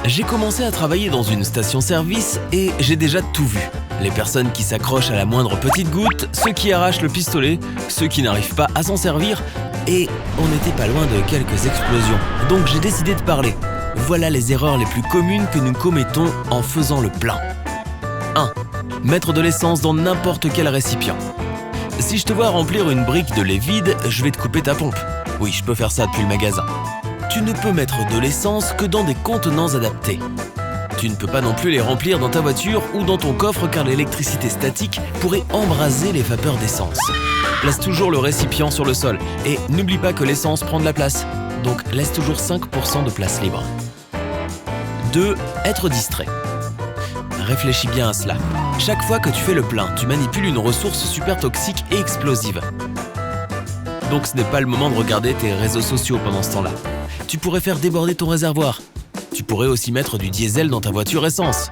J'ai commencé à travailler dans une station-service et j'ai déjà tout vu. Les personnes qui s'accrochent à la moindre petite goutte, ceux qui arrachent le pistolet, ceux qui n'arrivent pas à s'en servir, et on n'était pas loin de quelques explosions. Donc j'ai décidé de parler. Voilà les erreurs les plus communes que nous commettons en faisant le plein. 1. Mettre de l'essence dans n'importe quel récipient. Si je te vois remplir une brique de lait vide, je vais te couper ta pompe. Oui, je peux faire ça depuis le magasin. Tu ne peux mettre de l'essence que dans des contenants adaptés. Tu ne peux pas non plus les remplir dans ta voiture ou dans ton coffre car l'électricité statique pourrait embraser les vapeurs d'essence. Place toujours le récipient sur le sol et n'oublie pas que l'essence prend de la place. Donc laisse toujours 5% de place libre. 2. Être distrait. Réfléchis bien à cela. Chaque fois que tu fais le plein, tu manipules une ressource super toxique et explosive. Donc ce n'est pas le moment de regarder tes réseaux sociaux pendant ce temps-là. Tu pourrais faire déborder ton réservoir. Tu pourrais aussi mettre du diesel dans ta voiture essence.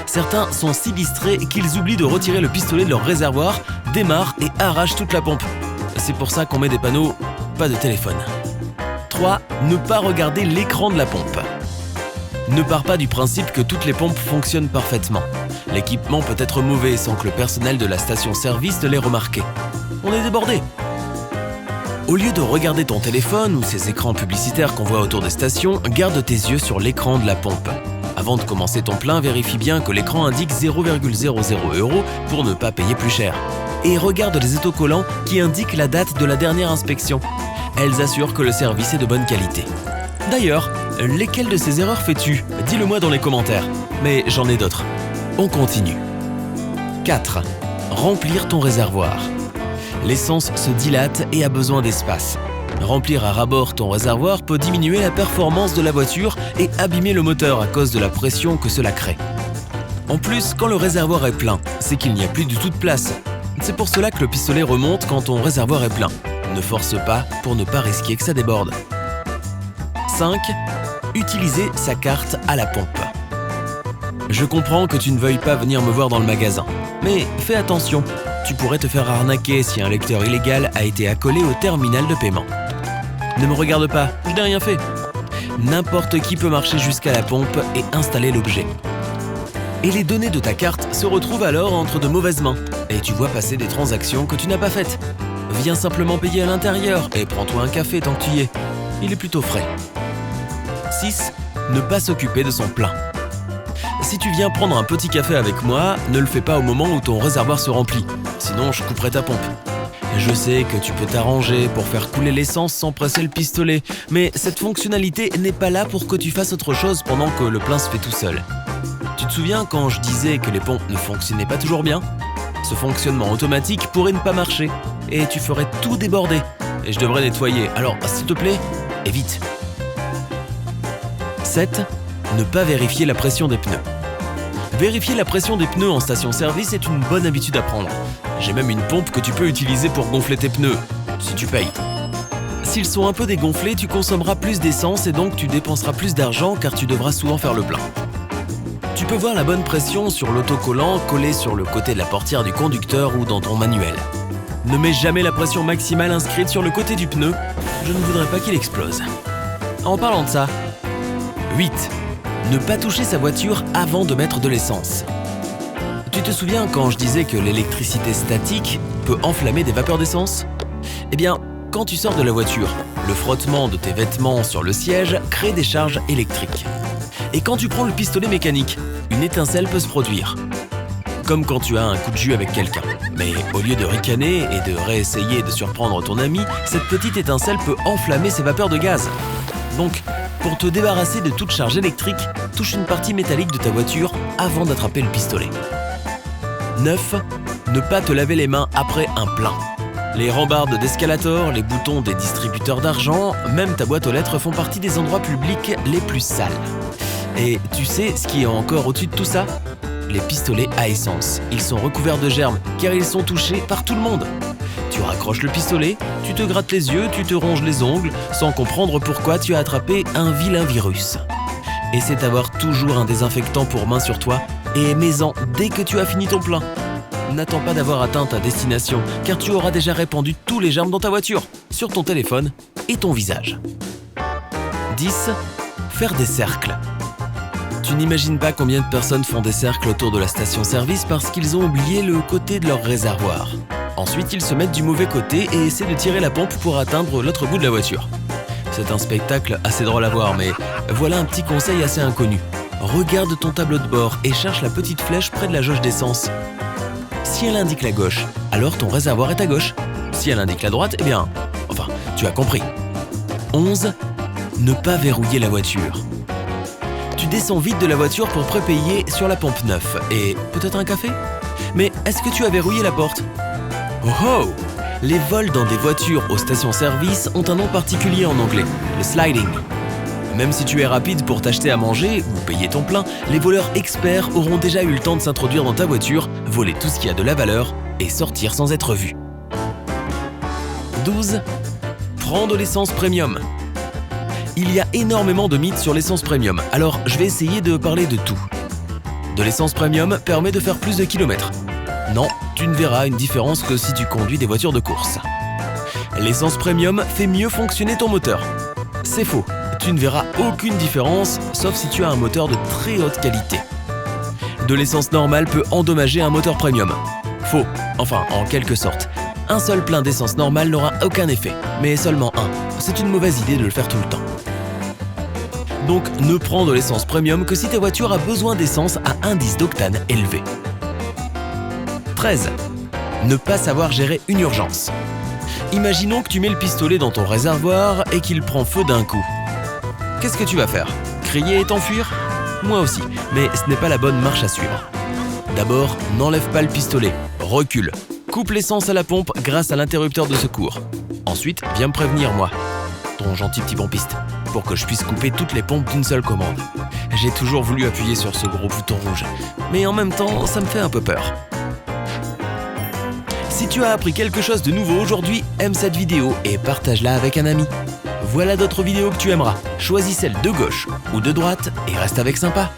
Certains sont si distraits qu'ils oublient de retirer le pistolet de leur réservoir, démarrent et arrachent toute la pompe. C'est pour ça qu'on met des panneaux « Pas de téléphone ». 3. Ne pas regarder l'écran de la pompe. Ne pars pas du principe que toutes les pompes fonctionnent parfaitement. L'équipement peut être mauvais sans que le personnel de la station-service ne l'ait remarqué. On est débordé. Au lieu de regarder ton téléphone ou ces écrans publicitaires qu'on voit autour des stations, garde tes yeux sur l'écran de la pompe. Avant de commencer ton plein, vérifie bien que l'écran indique 0,00 € pour ne pas payer plus cher. Et regarde les autocollants qui indiquent la date de la dernière inspection. Elles assurent que le service est de bonne qualité. D'ailleurs, lesquelles de ces erreurs fais-tu ? Dis-le-moi dans les commentaires. Mais j'en ai d'autres. On continue. 4. Remplir ton réservoir. L'essence se dilate et a besoin d'espace. Remplir à ras-bord ton réservoir peut diminuer la performance de la voiture et abîmer le moteur à cause de la pression que cela crée. En plus, quand le réservoir est plein, c'est qu'il n'y a plus du tout de place. C'est pour cela que le pistolet remonte quand ton réservoir est plein. Ne force pas pour ne pas risquer que ça déborde. 5. Utiliser sa carte à la pompe. Je comprends que tu ne veuilles pas venir me voir dans le magasin, mais fais attention. Tu pourrais te faire arnaquer si un lecteur illégal a été accolé au terminal de paiement. Ne me regarde pas, je n'ai rien fait. N'importe qui peut marcher jusqu'à la pompe et installer l'objet. Et les données de ta carte se retrouvent alors entre de mauvaises mains et tu vois passer des transactions que tu n'as pas faites. Viens simplement payer à l'intérieur et prends-toi un café tant que tu y es. Il est plutôt frais. 6. Ne pas s'occuper de son plein. Si tu viens prendre un petit café avec moi, ne le fais pas au moment où ton réservoir se remplit. Sinon, je couperai ta pompe. Je sais que tu peux t'arranger pour faire couler l'essence sans presser le pistolet, mais cette fonctionnalité n'est pas là pour que tu fasses autre chose pendant que le plein se fait tout seul. Tu te souviens quand je disais que les pompes ne fonctionnaient pas toujours bien ? Ce fonctionnement automatique pourrait ne pas marcher, et tu ferais tout déborder. Et je devrais nettoyer, alors s'il te plaît, évite. 7. Ne pas vérifier la pression des pneus. Vérifier la pression des pneus en station-service est une bonne habitude à prendre. J'ai même une pompe que tu peux utiliser pour gonfler tes pneus, si tu payes. S'ils sont un peu dégonflés, tu consommeras plus d'essence et donc tu dépenseras plus d'argent car tu devras souvent faire le plein. Tu peux voir la bonne pression sur l'autocollant collé sur le côté de la portière du conducteur ou dans ton manuel. Ne mets jamais la pression maximale inscrite sur le côté du pneu, je ne voudrais pas qu'il explose. En parlant de ça, 8. Ne pas toucher sa voiture avant de mettre de l'essence. Tu te souviens quand je disais que l'électricité statique peut enflammer des vapeurs d'essence ? Eh bien, quand tu sors de la voiture, le frottement de tes vêtements sur le siège crée des charges électriques. Et quand tu prends le pistolet mécanique, une étincelle peut se produire. Comme quand tu as un coup de jus avec quelqu'un. Mais au lieu de ricaner et de réessayer de surprendre ton ami, cette petite étincelle peut enflammer ses vapeurs de gaz. Donc, pour te débarrasser de toute charge électrique, touche une partie métallique de ta voiture avant d'attraper le pistolet. 9. Ne pas te laver les mains après un plein. Les rambardes d'escalator, les boutons des distributeurs d'argent, même ta boîte aux lettres font partie des endroits publics les plus sales. Et tu sais ce qui est encore au-dessus de tout ça ? Les pistolets à essence. Ils sont recouverts de germes car ils sont touchés par tout le monde. Tu raccroches le pistolet, tu te grattes les yeux, tu te ronges les ongles, sans comprendre pourquoi tu as attrapé un vilain virus. Essaie d'avoir toujours un désinfectant pour main sur toi et mets-en dès que tu as fini ton plein. N'attends pas d'avoir atteint ta destination, car tu auras déjà répandu tous les germes dans ta voiture, sur ton téléphone et ton visage. 10. Faire des cercles. Tu n'imagines pas combien de personnes font des cercles autour de la station-service parce qu'ils ont oublié le côté de leur réservoir. Ensuite, ils se mettent du mauvais côté et essaient de tirer la pompe pour atteindre l'autre bout de la voiture. C'est un spectacle assez drôle à voir, mais voilà un petit conseil assez inconnu. Regarde ton tableau de bord et cherche la petite flèche près de la jauge d'essence. Si elle indique la gauche, alors ton réservoir est à gauche. Si elle indique la droite, eh bien... Enfin, tu as compris. 11. Ne pas verrouiller la voiture. Tu descends vite de la voiture pour prépayer sur la pompe 9 et peut-être un café? Mais est-ce que tu as verrouillé la porte? Oh oh! Les vols dans des voitures aux stations-service ont un nom particulier en anglais, le sliding. Même si tu es rapide pour t'acheter à manger ou payer ton plein, les voleurs experts auront déjà eu le temps de s'introduire dans ta voiture, voler tout ce qui a de la valeur et sortir sans être vus. 12. Prends de l'essence premium. Il y a énormément de mythes sur l'essence premium, alors je vais essayer de parler de tout. De l'essence premium permet de faire plus de kilomètres. Non, tu ne verras une différence que si tu conduis des voitures de course. L'essence premium fait mieux fonctionner ton moteur. C'est faux, tu ne verras aucune différence, sauf si tu as un moteur de très haute qualité. De l'essence normale peut endommager un moteur premium. Faux, enfin en quelque sorte. Un seul plein d'essence normale n'aura aucun effet, mais seulement un. C'est une mauvaise idée de le faire tout le temps. Donc ne prends de l'essence premium que si ta voiture a besoin d'essence à indice d'octane élevé. 13. Ne pas savoir gérer une urgence. Imaginons que tu mets le pistolet dans ton réservoir et qu'il prend feu d'un coup. Qu'est-ce que tu vas faire? Crier et t'enfuir? Moi aussi, mais ce n'est pas la bonne marche à suivre. D'abord, n'enlève pas le pistolet, recule. Coupe l'essence à la pompe grâce à l'interrupteur de secours. Ensuite, viens me prévenir moi, ton gentil petit pompiste, pour que je puisse couper toutes les pompes d'une seule commande. J'ai toujours voulu appuyer sur ce gros bouton rouge, mais en même temps, ça me fait un peu peur. Si tu as appris quelque chose de nouveau aujourd'hui, aime cette vidéo et partage-la avec un ami. Voilà d'autres vidéos que tu aimeras. Choisis celle de gauche ou de droite et reste avec sympa.